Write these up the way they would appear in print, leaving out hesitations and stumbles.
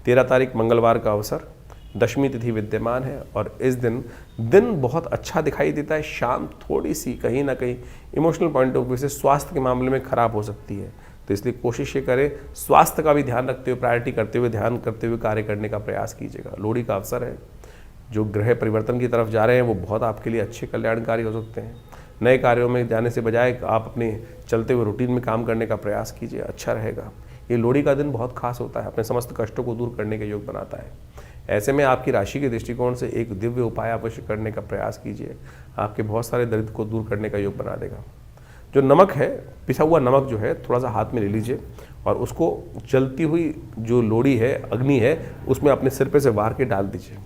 13 तारीख मंगलवार का अवसर, दशमी तिथि विद्यमान है और इस दिन बहुत अच्छा दिखाई देता है। शाम थोड़ी सी कहीं ना कहीं इमोशनल पॉइंट ऑफ व्यू से स्वास्थ्य के मामले में खराब हो सकती है, तो इसलिए कोशिश ये करें स्वास्थ्य का भी ध्यान रखते हुए, प्रायोरिटी करते हुए, ध्यान करते हुए कार्य करने का प्रयास कीजिएगा। लोहड़ी का अवसर है, जो ग्रह परिवर्तन की तरफ जा रहे हैं वो बहुत आपके लिए अच्छे कल्याणकारी हो सकते हैं। नए कार्यों में जाने से बजाय आप अपने चलते हुए रूटीन में काम करने का प्रयास कीजिए, अच्छा रहेगा। ये लोहड़ी का दिन बहुत खास होता है, अपने समस्त कष्टों को दूर करने के योग बनाता है। ऐसे में आपकी राशि के दृष्टिकोण से एक दिव्य उपाय अवश्य करने का प्रयास कीजिए, आपके बहुत सारे दर्द को दूर करने का योग बना देगा। जो नमक है, पिसा हुआ नमक जो है, थोड़ा सा हाथ में ले लीजिए और उसको जलती हुई जो लोहड़ी है, अग्नि है, उसमें अपने सिर पे से वार के डाल दीजिए।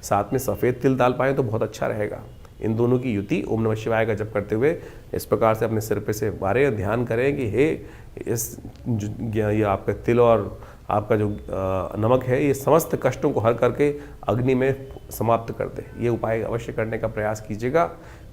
साथ में सफ़ेद तिल डाल पाएँ तो बहुत अच्छा रहेगा। इन दोनों की युति ओम नमः शिवाय का जप करते हुए इस प्रकार से अपने सिर पे से वारें, ध्यान करें कि हे ये आपका तिल और आपका जो नमक है, ये समस्त कष्टों को हर करके अग्नि में समाप्त कर दे। ये उपाय अवश्य करने का प्रयास कीजिएगा।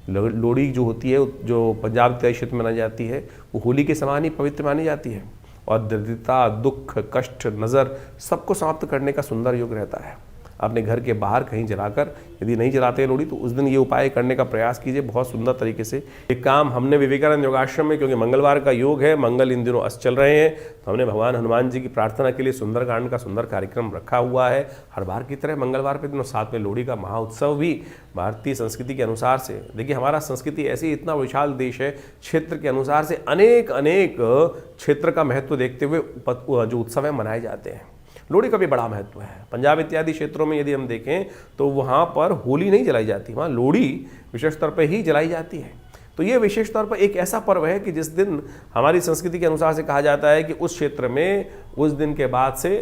लोहड़ी जो होती है, जो पंजाब इत्यादि क्षेत्र में मनाई जाती है, वो होली के समान ही पवित्र मानी जाती है और दरिद्रता, दुख, कष्ट, नज़र सबको समाप्त करने का सुंदर योग रहता है। अपने घर के बाहर कहीं जलाकर, यदि नहीं जलाते लोहड़ी तो उस दिन ये उपाय करने का प्रयास कीजिए, बहुत सुंदर तरीके से। एक काम हमने विवेकानंद योगाश्रम में, क्योंकि मंगलवार का योग है, मंगल इन दिनों अस्त चल रहे हैं, तो हमने भगवान हनुमान जी की प्रार्थना के लिए सुंदरकांड का सुंदर कार्यक्रम रखा हुआ है। हर बार की तरह मंगलवार के दिन साथ में लोहड़ी का महाउत्सव भी भारतीय संस्कृति के अनुसार से, देखिए हमारा संस्कृति ऐसी इतना विशाल देश है, क्षेत्र के अनुसार से अनेक क्षेत्र का महत्व देखते हुए जो उत्सव है मनाए जाते हैं। लोहड़ी का भी बड़ा महत्व है। पंजाब इत्यादि क्षेत्रों में यदि हम देखें तो वहाँ पर होली नहीं जलाई जाती, वहाँ लोहड़ी विशेष तौर पर ही जलाई जाती है। तो ये विशेष तौर पर एक ऐसा पर्व है कि जिस दिन हमारी संस्कृति के अनुसार से कहा जाता है कि उस क्षेत्र में उस दिन के बाद से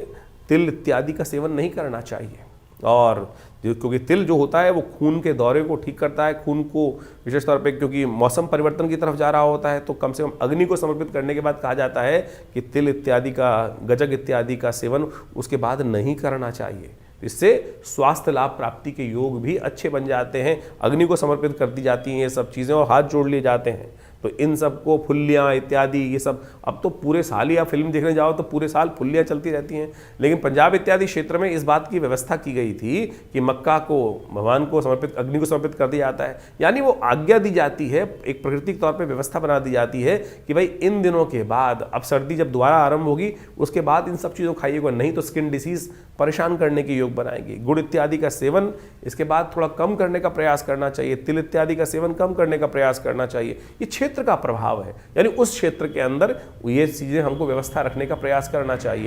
तिल इत्यादि का सेवन नहीं करना चाहिए। और क्योंकि तिल जो होता है वो खून के दौरे को ठीक करता है, खून को विशेष तौर पे, क्योंकि मौसम परिवर्तन की तरफ जा रहा होता है, तो कम से कम अग्नि को समर्पित करने के बाद कहा जाता है कि तिल इत्यादि का, गजक इत्यादि का सेवन उसके बाद नहीं करना चाहिए। इससे स्वास्थ्य लाभ प्राप्ति के योग भी अच्छे बन जाते हैं। अग्नि को समर्पित कर दी जाती हैं ये सब चीज़ें और हाथ जोड़ लिए जाते हैं। तो इन सब को फुल्लियाँ इत्यादि ये सब, अब तो पूरे साल ही आप फिल्म देखने जाओ तो पूरे साल फुल्लियाँ चलती रहती हैं, लेकिन पंजाब इत्यादि क्षेत्र में इस बात की व्यवस्था की गई थी कि मक्का को भगवान को समर्पित, अग्नि को समर्पित कर दिया जाता है। यानी वो आज्ञा दी जाती है, एक प्राकृतिक तौर पर व्यवस्था बना दी जाती है कि भाई इन दिनों के बाद, अब सर्दी जब दोबारा आरंभ होगी उसके बाद इन सब चीज़ों को खाइएगा, नहीं तो स्किन डिसीज परेशान करने के योग बनाएगी। गुड़ इत्यादि का सेवन इसके बाद थोड़ा कम करने का प्रयास करना चाहिए, तिल इत्यादि का सेवन कम करने का प्रयास करना चाहिए। ये क्षेत्र का प्रभाव है, यानी उस क्षेत्र के अंदर ये चीज़ें हमको व्यवस्था रखने का प्रयास करना चाहिए।